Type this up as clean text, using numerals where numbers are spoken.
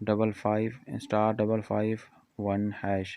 55*551#۔